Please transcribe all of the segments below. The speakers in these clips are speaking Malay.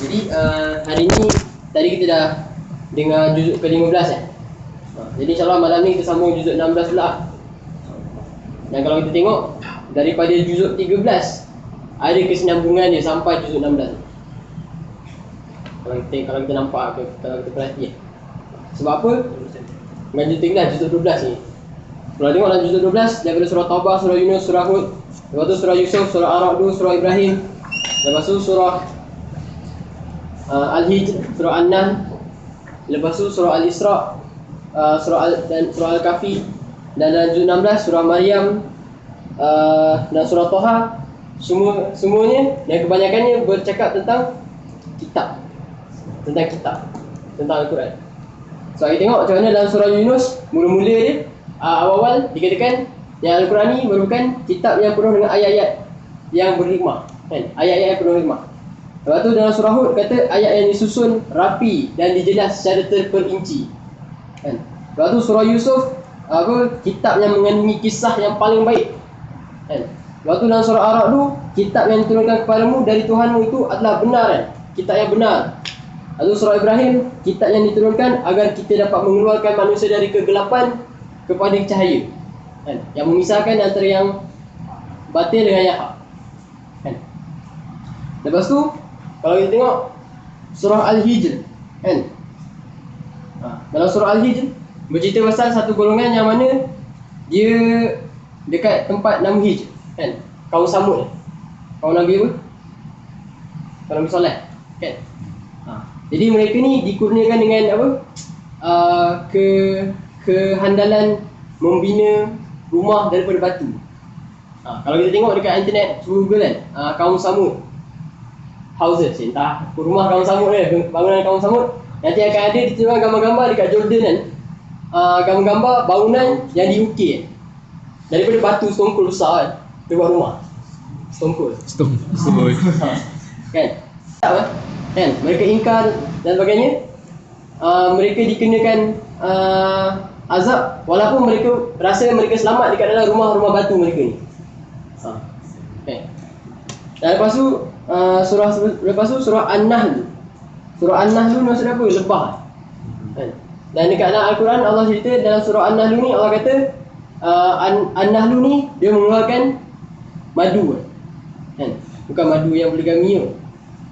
Jadi hari ni tadi kita dah dengar juzuk ke-15 ya. Jadi insyaAllah malam ni kita sambung juzuk 16 pula. Dan kalau kita tengok daripada juzuk 13 ada kesinambungan dia sampai juzuk 16. Kalau kita nampak, kalau kita perhati ya. Sebab apa? Dengan juzuk 13, juzuk 12 ni. Kalau tengok dalam juzuk 12 daripada surah Taubah, surah Yunus, surah Hud, lepas tu surah Yusuf, surah Ar-Ra'd, surah Ibrahim, lepas tu surah Al-Hijr, surah An-Nahl, lepas tu surah Al-Isra, dan surah Al-Kahfi, dan dalam juzuk 16 surah Maryam dan surah Toha, semuanya dan kebanyakannya bercakap tentang kitab, tentang Al-Quran. So kita tengok macam mana dalam surah Yunus, mula-mula dia awal-awal dikatakan yang Al-Quran ni merupakan kitab yang penuh dengan ayat-ayat yang berhikmah, kan? Ayat-ayat yang penuh hikmah. Lepas tu dalam surah Hud kata ayat yang disusun rapi dan dijelas secara terperinci, kan? Lepas tu surah Yusuf kitab yang mengandungi kisah yang paling baik, kan? Lepas tu dalam surah Ar-Ra'd tu kitab yang diturunkan kepadamu dari Tuhanmu itu adalah benar, kan? Kitab yang benar. Lalu surah Ibrahim, kitab yang diturunkan agar kita dapat mengeluarkan manusia dari kegelapan kepada cahaya, kan? Yang memisahkan antara yang batil dengan yang hak, kan? Lepas tu kalau kita tengok surah Al-Hijr, kan? Dalam surah Al-Hijr bercerita pasal satu golongan yang mana dia dekat tempat nama Hijr, kan? Kaum Samud, kaum Nabi apa? Kaum Nabi Saleh, kan? Jadi mereka ni dikurniakan dengan apa? Kehandalan membina rumah daripada batu. Kalau kita tengok dekat internet, Google kan, kaum Samud houses, entah rumah kaum Samud ni, bangunan kaum Samud, nanti akan ada ditunjukkan gambar-gambar dekat Jordan kan, gambar-gambar bangunan yang diukir daripada batu stongkol besar, kan, dia buat rumah stongkol kan, kan, mereka ingkar dan sebagainya. Mereka dikenakan azab walaupun mereka rasa mereka selamat dekat dalam rumah-rumah batu mereka ni. Okay. Dan lepas tu surah An-Nahl. Surah An-Nahl tu maksud apa? Lebah, kan? Dan dekat dalam Al-Quran Allah cerita dalam surah An-Nahl ni, Allah kata An-Nahl ni dia mengeluarkan madu, kan? Bukan madu yang poligami tu.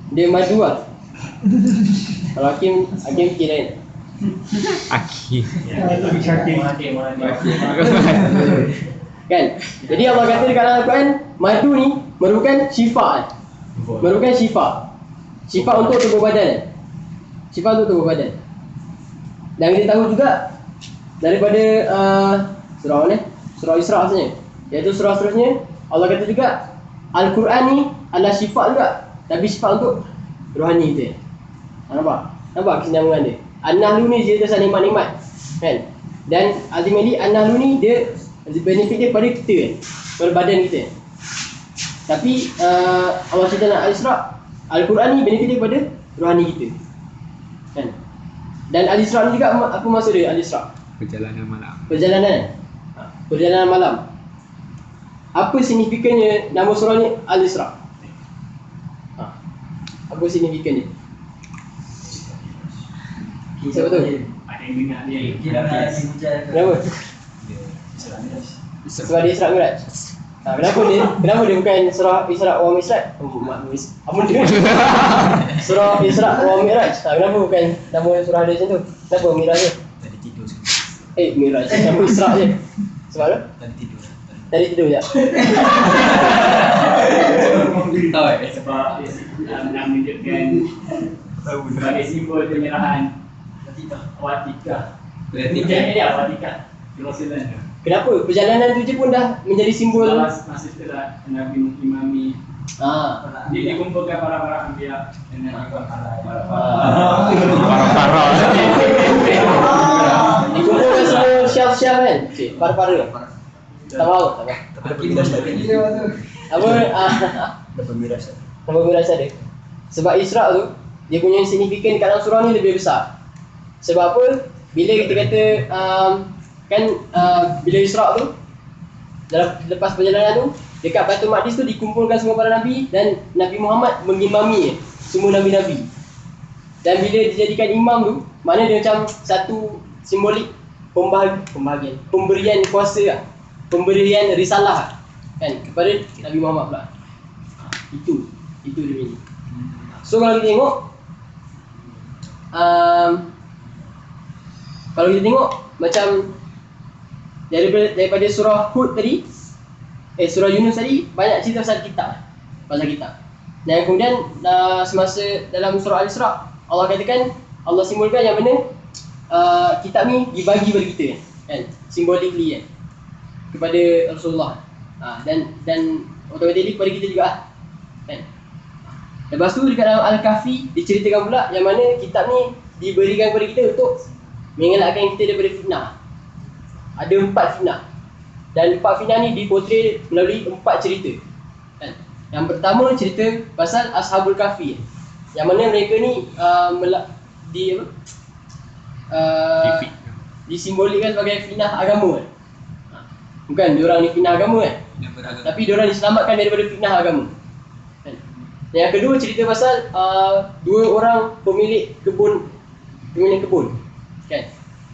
Dia madu lah. Kalau Hakim kira Hakim. Kan? Jadi Allah kata dekat dalam Al-Quran, madu ni merupakan syifa. Merupakan syifa. Syifa untuk tubuh badan. Syifa untuk tubuh badan. Dan kita tahu juga daripada surah mana? Surah Isra sebenarnya. Iaitu surah seterusnya, Allah kata juga Al-Quran ni adalah syifa juga, tapi syifa untuk rohani kita. Nampak? Nampak kesinambungan dia. An-Nahl ni cerita pasal nikmat-nikmat, kan? Dan ultimately An-Nahl ni dia benefit dia pada kita, kan? Pada badan kita. Tapi Allah cerita dalam Al-Isra, Al-Quran ni benefit dia pada rohani kita, kan? Dan Al-Isra ni juga apa maksud dia? Al-Isra Perjalanan malam. Perjalanan malam. Apa signifikannya nama surah ni Al-Isra? Apa signifikan dia? Siapa tahu? Ada yang dengar dia. Kenapa? Sebab dia Isra Mi'raj. Kenapa dia bukan surah Isra wa Mi'raj? Apa dia? Surah Isra wa Mi'raj. Kenapa bukan nama surah dia macam tu? Kenapa Mi'raj je? Tadi tidur sekali. Mi'raj. Kenapa Isra je? Sebab apa? Tadi tidur je. Tahu Sebab nak menunjukkan sebagai simbol penyerahan Watikah. Berarti dia Watikah Jerusalem. Kenapa? Perjalanan tu je pun dah menjadi simbol. Masa itulah Nabi mengimami. Dia dikumpulkan para anbiya dan Para dikumpulkan semua syaf-syaf kan? Para-para. Tak tahu. Apa? Dapat miras. Nama berasa dia. Sebab Isra tu dia punya signifikan kat dalam surah ni lebih besar. Sebab apa? Bila kita kata bila Isra tu, lepas perjalanan tu, dekat Baitul Maqdis tu dikumpulkan semua para nabi dan Nabi Muhammad mengimami semua nabi-nabi. Dan bila dijadikan imam tu, mana dia macam satu simbolik pemberian kuasa lah. Pemberian risalah lah, kan, kepada Nabi Muhammad pula. Itu dia punya. So kalau kita tengok macam daripada surah Hud tadi, surah Yunus tadi banyak cerita pasal kitab. Dan kemudian semasa dalam surah Al-Isra, Allah katakan, Allah simbolkan yang mana kitab ni dibagi kepada kita, kan, symbolically, kan, kepada Rasulullah. Dan automatically kepada kita juga, kan. Lepas tu dekat dalam Al-Kahfi diceritakan pula yang mana kitab ni diberikan kepada kita untuk mengelakkan kita daripada fitnah. Ada 4 fitnah. Dan 4 fitnah ni dipotret melalui 4 cerita, kan. Yang pertama cerita pasal Ashabul Kahfi, yang mana mereka ni disimbolikkan sebagai fitnah agama, kan. Bukan diorang ni fitnah agama, kan, tapi diorang diselamatkan daripada fitnah agama, kan. Yang kedua cerita pasal 2 orang pemilik kebun, kan.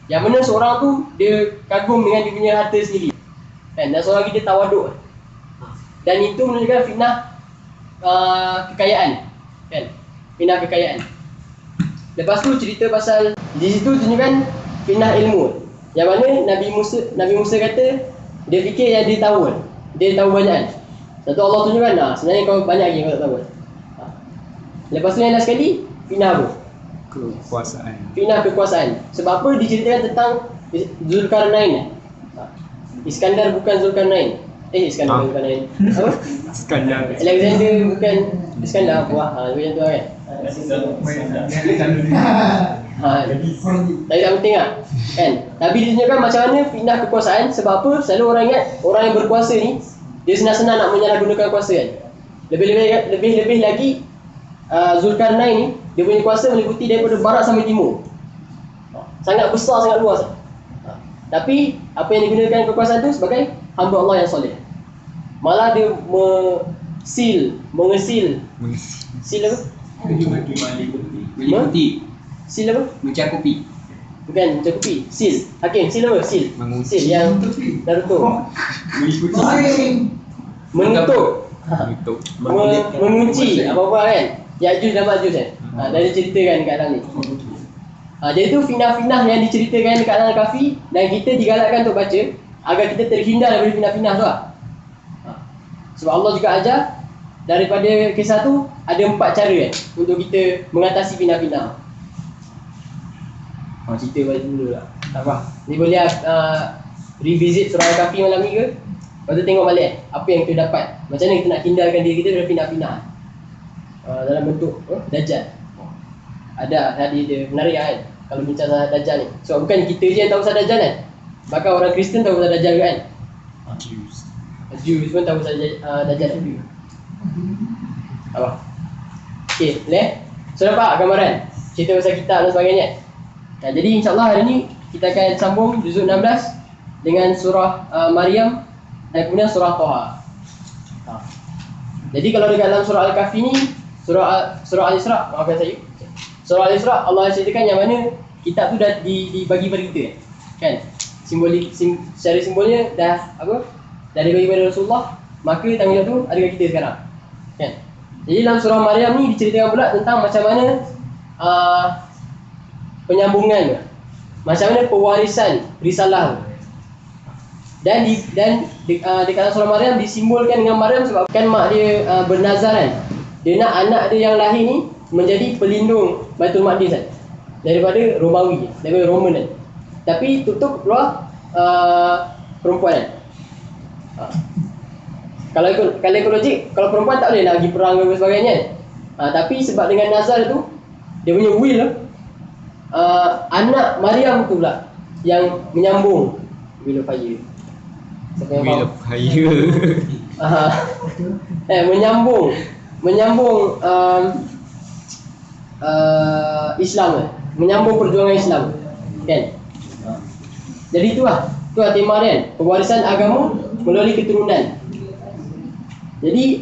Yang mana seorang tu dia kagum dengan dia punya harta sendiri, kan, dan seorang kita tawaduk, dan itu menunjukkan fitnah kekayaan, kan, fitnah kekayaan. Lepas tu cerita pasal, di situ tunjukkan fitnah ilmu, yang mana Nabi Musa kata dia fikir yang dia tahu, kan, dia tahu banyak, kan. Satu Allah tunjukkan, sebenarnya kau banyak lagi kau tak tahu, kan. Lepas tu yang last sekali fitnah apa? Fitnah kekuasaan. Sebab apa? Diceritakan tentang Zulkarnain. Iskandar bukan Zulkarnain. Iskandar bukan Zulkarnain. Apa? Iskandar. Alexander bukan Iskandar. Wah, macam tu, kan. Tapi tak penting lah, kan. Tapi ditunjukkan macam mana fitnah kekuasaan. Sebab apa? Selalu orang ingat orang yang berkuasa ni dia senang-senang nak menyalahgunakan kuasa, kan. Lebih lagi Zulkarnain ni dia punya kuasa meliputi daripada barat sampai timur. Sangat besar, sangat luas. Tapi apa yang digunakan kekuasaan tu sebagai hamba Allah yang soleh. Malah dia mengesil apa? Meliputi. Sil apa? Mencakupi. Bukan mencakupi. Sil. Hakim, sil apa? Sil. Mengunci. Sil yang Naruto. Menutup. Mengunci apa-apa, kan. Ya'juj dan Ma'juj, kan. Dah diceritakan dekat dalam ni. Jadi tu fitnah-fitnah yang diceritakan dekat dalam Kahfi, dan kita digalakkan untuk baca agar kita terhindar daripada fitnah-fitnah tu lah. Sebab Allah juga ajar daripada kisah tu ada 4 cara, kan, untuk kita mengatasi fitnah-fitnah. Cerita balik dulu lah. Tak apa. Ni boleh revisit surah Al-Kahfi malam ni ke? Lepas tu tengok balik apa yang kita dapat. Macam mana kita nak hindarkan diri kita daripada fitnah-fitnah dalam bentuk Dajjal. Ada tadi dia menarik, kan, kalau bincang pasal Dajjal ni. Sebab bukan kita je yang tahu pasal Dajjal, kan. Bahkan orang Kristian tahu pasal Dajjal, kan. Jews pun tahu pasal Dajjal. Apa? Okey, boleh? So nampak gambaran cerita pasal kitab dan sebagainya. Jadi insyaAllah hari ni kita akan sambung juzuk 16 dengan surah Maryam dan kemudian surah Toha. Jadi kalau dekat dalam surah Al-Kahfi ni, surah Al-Isra, maafkan saya, surah Al-Isra Allah ceritakan yang mana kitab tu dah dibagi pada kita, kan. Secara simbolnya dah dibagi pada Rasulullah, maka tanggungjawab tu ada kat kita sekarang, kan. Jadi dalam surah Maryam ni diceritakan pula tentang macam mana penyambungan, macam mana pewarisan risalah. Dan dekat dalam surah Maryam disimbolkan dengan Maryam sebab kan mak dia bernazaran. Dia nak anak dia yang lahir ni menjadi pelindung Baitul Maqdis, kan, daripada Romawi, daripada Roman, kan. Tapi tutup keluar perempuan, kan. Kalau ikut logik, kalau perempuan tak boleh nak pergi perang dan sebagainya, kan. Tapi sebab dengan nazar tu, dia punya will, anak Maryam tu pula yang menyambung will of fire. Wheel of Fire. Menyambung Islam, menyambung perjuangan Islam, kan. Jadi itulah tema dia, kan, pewarisan agama melalui keturunan. Jadi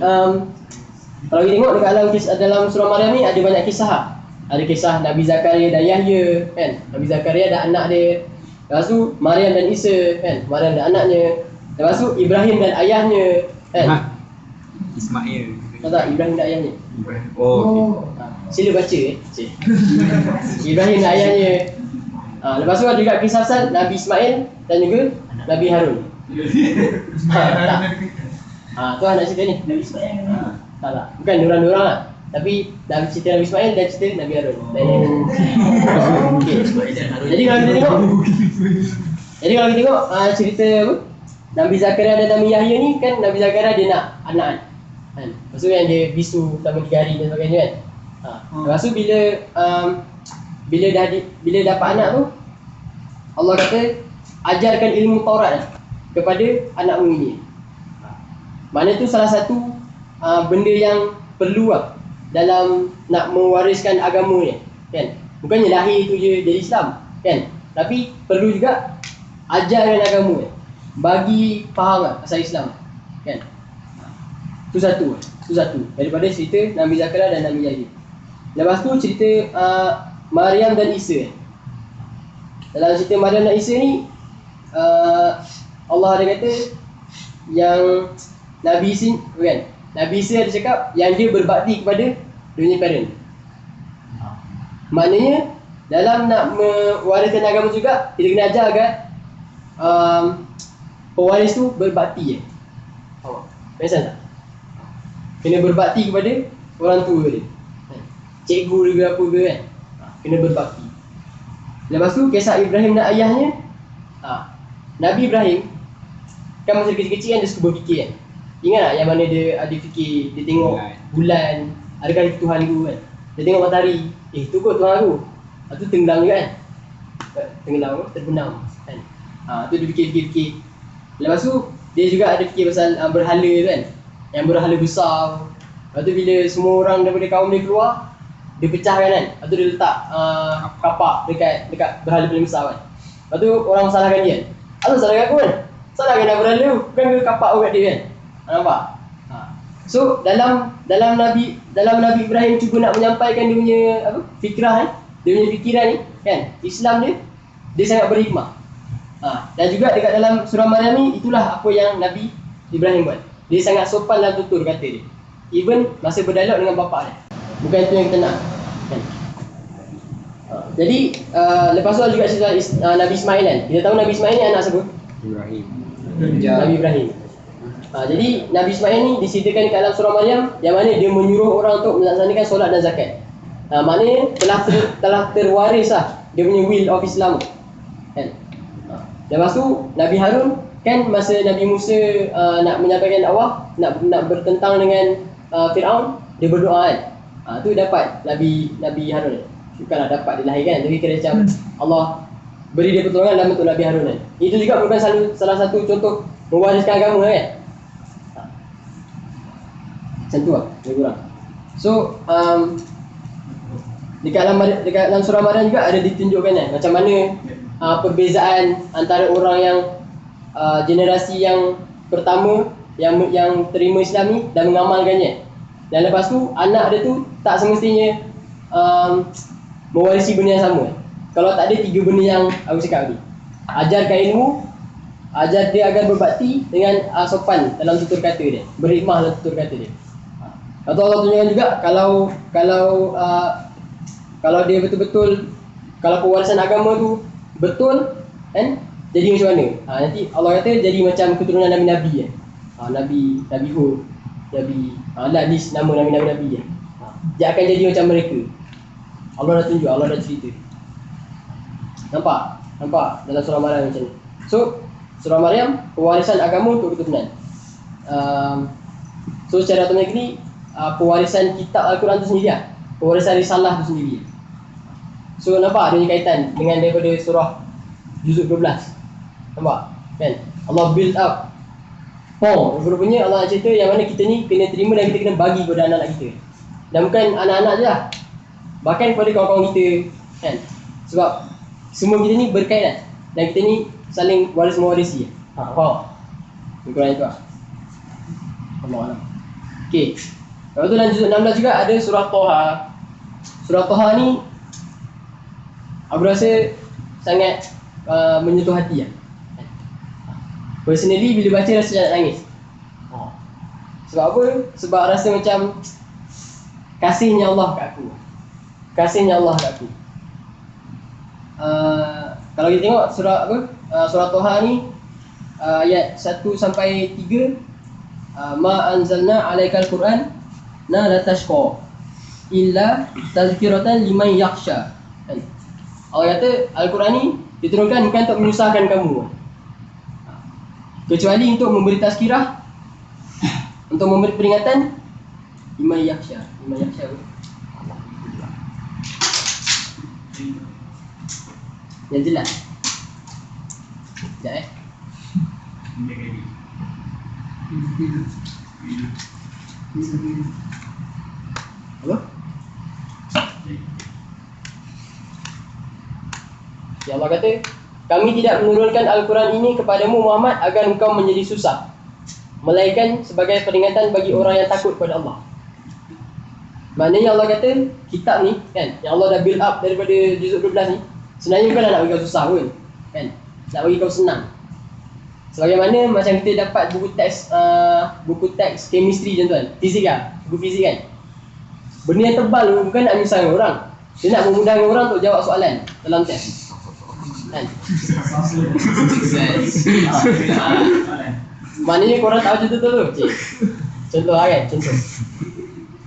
kalau kita tengok dekat dalam surah Maryam ni ada banyak kisah. ada kisah Nabi Zakaria dan Yahya kan. Nabi Zakaria dan anak dia. Lepas tu Maryam dan Isa kan. Maryam dan anaknya. Lepas tu Ibrahim dan ayahnya kan. Ismail. Tahu tak Ibrahim dan ayahnya? Oh. Sila baca Cik. Ibrahim dan ayahnya. Lepas tu ada juga kisah pasal Nabi Ismail dan juga Nabi Harun. Tak. Tu nak cerita ni. Nabi Ismail. Tak. Bukan diorang-diorang lah. Tapi dalam cerita Nabi Ismail dan cerita Nabi Harun. Okay. Jadi kalau kita tengok cerita apa? Nabi Zakaria dan Nabi Yahya ni kan, Nabi Zakaria dia nak anak kan. Lepas tu yang dia bisu selama 3 hari dan sebagainya kan. Lepas tu bila dapat anak tu, Allah kata ajarkan ilmu Taurat kepada anakmu ini. Mana tu salah satu benda yang perlu lah dalam nak mewariskan agama ni kan. Bukannya lahir tu je jadi Islam kan, tapi perlu juga ajarkan agama ni, bagi faham lah pasal Islam kan. Tu satu daripada cerita Nabi Zakaria dan Nabi Yahya. Lepas tu cerita Maryam dan Isa. Dalam cerita Maryam dan Isa ni Allah ada kata yang Nabi Isa kan, Nabi Isa ada cakap yang dia berbakti kepada dunia parent. Maknanya dalam nak mewariskan agama juga, kita kena ajar agar pewaris tu berbakti. Faham tak? Kena berbakti kepada orang tua dia, cikgu dia ke apa ke kan. Kena berbakti. Lepas tu kisah Ibrahim dan ayahnya. Nabi Ibrahim kan masa kecil-kecil kan dia suka berfikir kan. Ingat tak yang mana dia ada fikir, dia tengok bulan, adakah itu Tuhan tu kan. Dia tengok matahari, tu kot Tuhan aku. Tu tenggelam juga kan. Tenggelam, terbenam kan. Tu dia fikir-fikir. Lepas tu dia juga ada fikir pasal berhala tu kan. Yang berhala besar. Lepas tu bila semua orang daripada kaum dia keluar, dia pecahkan kan. Lepas tu dia letak kapak dekat berhala paling besar kan. Lepas tu orang salahkan dia kan. Apa salahkan aku kan? Salahkan dah berhala tu, bukan ke kapak kat dia kan. Nampak? So dalam Nabi Ibrahim cuba nak menyampaikan dia punya apa? Fikrah kan. Dia punya fikiran ni kan. Islam dia sangat berhikmah. Dan juga dekat dalam surah Maryam ni, itulah apa yang Nabi Ibrahim buat. Dia sangat sopan dalam tutur kata dia. Even masa berdialog dengan bapa dia. Bukan itu yang kita nak kan? Jadi lepas tu juga cerita Nabi Ismail kan. Kita tahu Nabi Ismail ni anak siapa? Ibrahim. Nabi Ibrahim. Jadi Nabi Ismail ni diceritakan dekat dalam surah Maryam, yang mana dia menyuruh orang untuk melaksanakan solat dan zakat. Maknanya telah terwaris lah dia punya will of Islam kan. Lepas tu Nabi Harun kan, masa Nabi Musa nak menyampaikan dakwah, nak bertentang dengan Firaun, dia berdoa kan. Tu dapat Nabi Harun. Bukanlah dapat dilahirkan, tapi kira macam Allah beri dia pertolongan dalam bentuk Nabi Harun kan. Itu juga merupakan salah satu contoh mewariskan agama kan. Macam tu lah, lebih kurang. So dekat dalam surah Maryam juga ada ditunjukkan kan, macam mana perbezaan antara orang yang generasi yang pertama yang terima Islam ni dan mengamalkannya. Dan lepas tu anak dia tu tak semestinya mewarisi benda yang sama. Kalau tak ada 3 benda yang aku cakap tadi. Ajarkan ilmu, ajar dia agar berbakti dengan sopan dalam tutur kata dia, berhikmah dalam tutur kata dia. Atau Allah tunjukkan juga kalau dia betul-betul, kalau pewarisan agama tu betul kan, jadi macam mana? Nanti Allah kata jadi macam keturunan Nabi-Nabi kan. Nabi Hud, Nabi list nama Nabi-Nabi kan. Dia akan jadi macam mereka. Allah dah tunjuk, Allah dah cerita. Nampak dalam surah Maryam macam ni. So surah Maryam pewarisan agama untuk keturunan. So secara otomatik ni pewarisan kitab Al-Quran tu sendiri lah. Pewarisan risalah tu sendiri. So nampak ada kaitan dengan daripada surah juzuk 12. Nampak kan? Allah build up rupanya Allah nak cerita yang mana kita ni kena terima dan kita kena bagi kepada anak-anak kita. Dan bukan anak-anak je lah, bahkan kepada kawan-kawan kita kan. Sebab semua kita ni berkaitan dan kita ni saling waris-mewarisi. Faham? Kurang itu lah. Allah. Okay. Lepas tu dalam juzuk 16 juga ada surah Toha. surah Toha ni aku rasa sangat menyentuh hati lah. Personally bila baca rasa nak nangis. Sebab apa? Sebab rasa macam kasihnya Allah kat aku. Kasihnya Allah kat aku. Kalau kita tengok surah apa? Surah Toha ni ayat 1 sampai 3, ma anzalna alaikal Quran la tashqa illa tazkiratan liman yakhsha. Allah kata Al-Quran ni diturunkan bukan untuk menyusahkan kamu, kecuali untuk memberi tazkirah, untuk memberi peringatan liman yakhsha. Liman yakhsha apa? Yang jelas. Sekejap apa? Ya Allah kata, kami tidak menurunkan Al-Quran ini kepadamu Muhammad agar engkau menjadi susah, melainkan sebagai peringatan bagi orang yang takut pada Allah. Maknanya Allah kata, kitab ni kan, yang Allah dah build up daripada juzuk 12 ni, sebenarnya bukan nak bagi kau susah pun kan, nak bagi kau senang. Sebagaimana macam kita dapat buku teks chemistry contoh, fizik lah, buku fizik kan, benda yang tebal tu bukan nak menyusahkan orang, dia nak memudahkan orang untuk jawab soalan dalam teks kan. Maknanya korang tahu contoh tu cik. Contoh lah kan,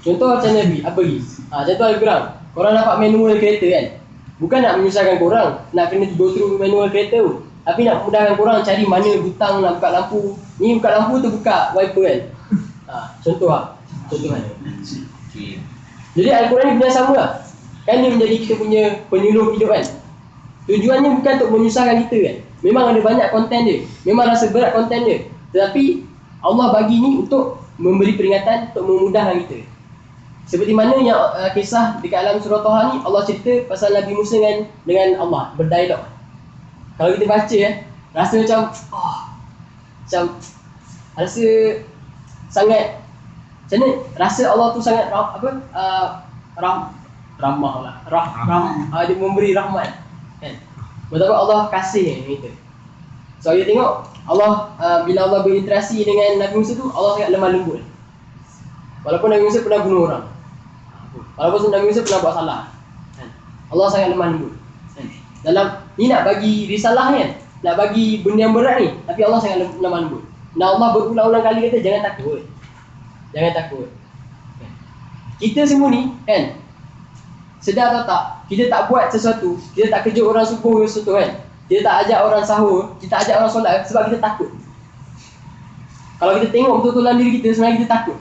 contoh macam Nabi, apa lagi? Contoh Al-Quran, korang dapat manual kereta kan, bukan nak menyusahkan korang, nak kena go through manual kereta tu, tapi nak memudahkan korang cari mana butang nak buka lampu. Ni buka lampu tu buka wiper kan. Contoh lah, contoh kan. Jadi Al-Quran ni benda sama lah kan, dia menjadi kita punya penyuluh hidup kan. Tujuannya bukan untuk menyusahkan kita kan. Memang ada banyak konten dia, memang rasa berat konten dia, tetapi Allah bagi ni untuk memberi peringatan, untuk memudahkan kita. Seperti mana yang kisah dekat dalam surah Toha ni, Allah cerita pasal Nabi Musa dengan Allah berdialog. Kalau kita baca rasa macam macam rasa sangat macam mana, rasa Allah tu sangat ramah lah, dia memberi rahmat kan. Betapa Allah kasih kita. So kita tengok Allah bila Allah berinteraksi dengan Nabi Musa tu, Allah sangat lemah lembut. Walaupun Nabi Musa pernah bunuh orang, walaupun Nabi Musa pernah buat salah kan, Allah sangat lemah lembut kan. Dalam ni nak bagi risalah kan, nak bagi benda yang berat ni, tapi Allah sangat lemah lembut. Dan Allah berulang-ulang kali kata jangan takut, jangan takut kan. Kita semua ni kan, sedar atau tak, kita tak buat sesuatu, kita tak kejut orang subuh sesuatu kan, kita tak ajak orang sahur, kita tak ajak orang solat sebab kita takut. Kalau kita tengok betul-betul dalam diri kita, sebenarnya kita takut.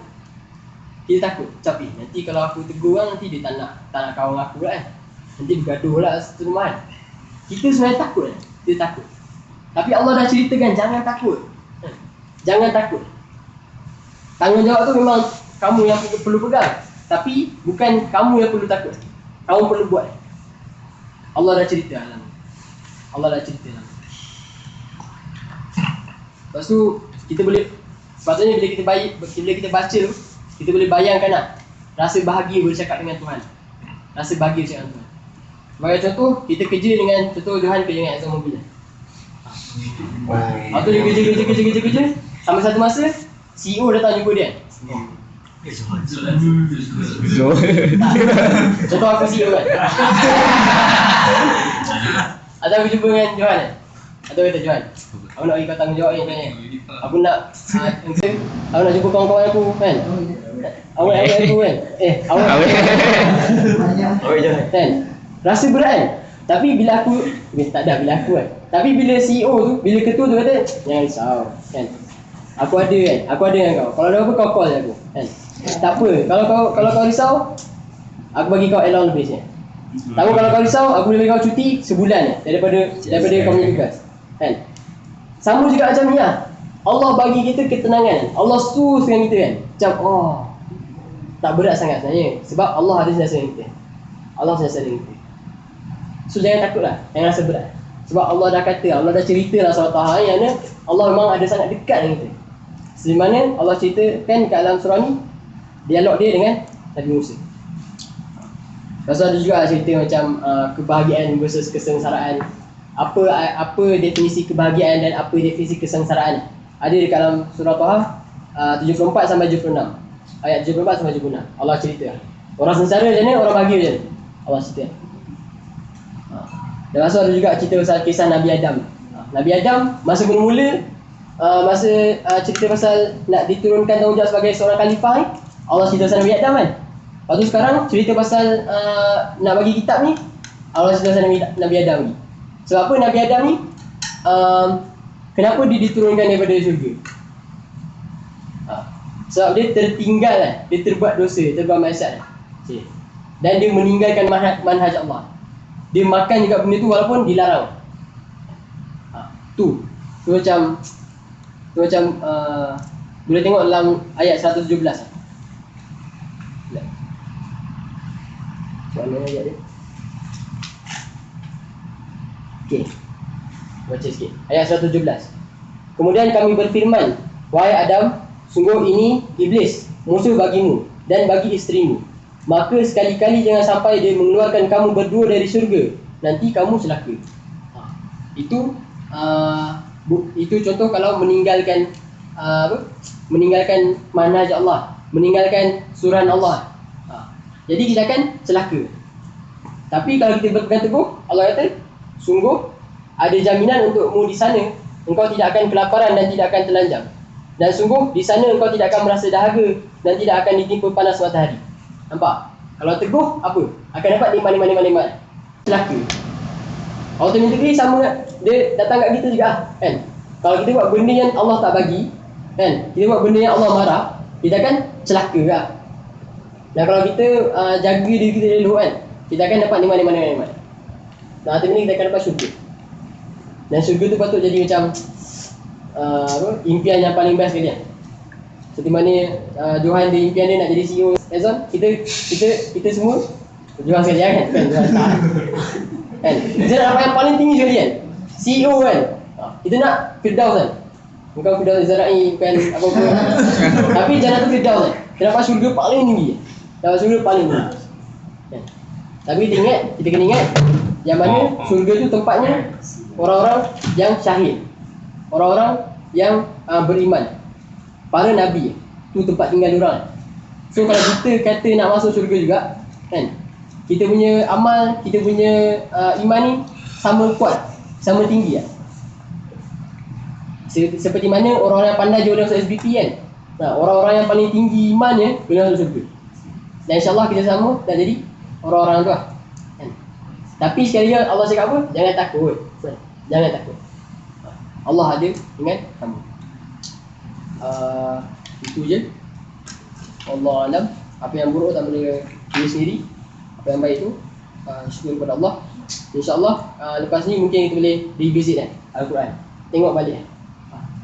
Kita takut, tapi nanti kalau aku tegur orang, nanti dia tak nak kawan aku kan, nanti bergaduh lah satu rumah kan. Kita sebenarnya takut kan, kita takut. Tapi Allah dah ceritakan jangan takut, jangan takut. Tanggungjawab tu memang kamu yang perlu pegang, tapi bukan kamu yang perlu takut, kamu perlu buat. Allah dah cerita dalam, Allah dah cerita dalam. Lepas tu kita boleh, sepatutnya bila kita baca tu, kita boleh bayangkan lah, rasa bahagia bercakap dengan Tuhan, rasa bahagia bercakap dengan Tuhan. Sebagai contoh, kita kerja dengan, contoh Johan kerja dengan Exxon Mobil. Lepas tu dia kerja, sampai satu masa CEO datang jumpa dia. Contoh aku CEO kan. Atau aku jumpa dengan Johan kan. Atau kata Johan, aku nak bagi kau tanggungjawab ni tanya. Aku nak jumpa kawan-kawan aku kan. Awak aku kan. Awak kan. Rasa berat kan. Tapi bila aku bila aku kan. Tapi bila CEO tu, bila ketua tu kata, jangan risau kan. Aku ada dengan kau. Kalau ada apa kau call je aku kan. Tak apa. Kalau kau risau, aku bagi kau allowance lebih sikit. Tapi kalau kau risau, aku boleh bagi kau cuti sebulan daripada kau punya tugas. Kan? Sama juga macam ni lah. Allah bagi kita ketenangan. Allah setus dengan kita kan. Macam tak berat sangat sebenarnya. Sebab Allah ada sentiasa dengan kita. Allah sentiasa dengan kita. So jangan takut lah, jangan rasa berat. Sebab Allah dah kata, Allah dah cerita lah surah Taha yang mana Allah memang ada sangat dekat dengan kita. Di mana Allah ceritakan kat dalam surah ni dialog dia dengan Nabi Musa. Lepas tu ada juga cerita macam kebahagiaan versus kesengsaraan. Apa definisi kebahagiaan dan apa definisi kesengsaraan? Ada di dalam surah Taha 74 sampai 76. Ayat 74 sampai 76. Allah cerita. Orang sengsara macam mana, orang bahagia macam mana? Allah cerita. Dan lepas tu ada juga cerita pasal kisah Nabi Adam. Nabi Adam masa mula-mula masa cerita pasal nak diturunkan tanggungjawab sebagai seorang khalifah ni, Allah cerita pasal Nabi Adam kan. Lepas tu sekarang cerita pasal nak bagi kitab ni, Allah cerita pasal Nabi Adam ni. Sebab apa Nabi Adam ni kenapa dia diturunkan daripada syurga? Sebab dia tertinggal kan, dia terbuat dosa, terbuat maksiat. Dan dia meninggalkan manhaj Allah. Dia makan juga benda tu walaupun dilarang. Tu macam boleh tengok dalam ayat 117. Mana ayat dia? Okey. Baca sikit. Ayat 117. Kemudian kami berfirman, wahai Adam, sungguh ini iblis, musuh bagimu dan bagi isterimu. Maka sekali-kali jangan sampai dia mengeluarkan kamu berdua dari syurga. Nanti kamu celaka. Itu contoh kalau meninggalkan meninggalkan manhaj Allah, meninggalkan suran Allah. Jadi kita akan celaka. Tapi kalau kita berpegang teguh, Allah kata, sungguh ada jaminan untukmu di sana. Engkau tidak akan kelaparan dan tidak akan telanjang. Dan sungguh di sana engkau tidak akan merasa dahaga dan tidak akan ditimpa panas matahari. Nampak? Kalau teguh, apa? Akan dapat nikmat. Celaka. Automatically sama, dia datang kat kita juga kan. Kalau kita buat benda yang Allah tak bagi kan, kita buat benda yang Allah marah, kita akan celaka juga. Dan kalau kita jaga diri kita dulu kan, kita akan dapat nikmat. Dan ultimately kita akan dapat syurga. Dan syurga tu patut jadi macam impian yang paling best sekali kan. Seperti mana Johan dia impian dia nak jadi CEO Amazon, kita semua Johan sekali kan. Johan tak. Kan? Kita nak dapat yang paling tinggi sekali kan. CEO kan. Kita nak Firdaus kan. Bukan Firdaus Zarai, bukan apa-apa. Tapi jangan tu Firdaus kan. Kita dapat syurga paling tinggi. Dapat syurga paling tinggi. Kan? Tapi kita kena ingat yang mana syurga tu tempatnya orang-orang yang syahid. Orang-orang yang beriman. Para nabi tu tempat tinggal diorang. So kalau kita kata nak masuk syurga juga kan, kita punya amal, kita punya iman ni sama kuat, sama tinggi lah. Seperti mana orang-orang yang pandai jual masuk SBP kan. Orang-orang yang paling tinggi imannya boleh masuk syurga. Dan insyaAllah kita sama dan jadi orang-orang tu lah kan? Tapi sekali lagi Allah cakap apa? Jangan takut. Jangan takut. Allah ada dengan kamu. Itu je. Allah alam. Apa yang buruk tak boleh diri sendiri. Apa yang baik tu syukur kepada Allah. InsyaAllah lepas ni mungkin kita boleh revisit kan Al-Quran. Tengok balik kan.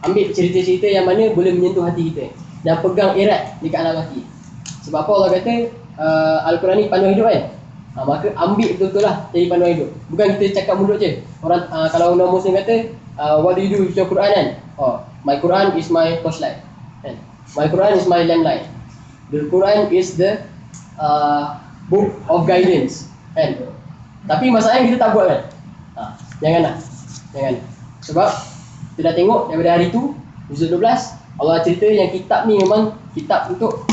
Ambil cerita-cerita yang mana boleh menyentuh hati kita dan pegang erat dekat dalam hati. Sebab apa Allah kata Al-Quran ni panduan hidup kan. Maka ambil betul-betul lah jadi panduan hidup. Bukan kita cakap mulut je. Orang kalau orang Muslim kata what do you do with your Quran kan? My Quran is my torchlight kan? My Quran is my lamplight. The Quran is the book of guidance kan? Tapi masalahnya kita tak buat kan? Janganlah. Sebab kita dah tengok daripada hari tu Juzuk 12 Allah cerita yang kitab ni memang kitab untuk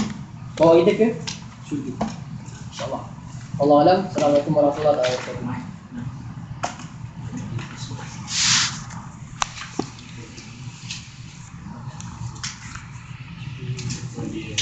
bawa kita ke syurga. InsyaAllah. Allah alam. Assalamualaikum warahmatullahi wabarakatuh. Dia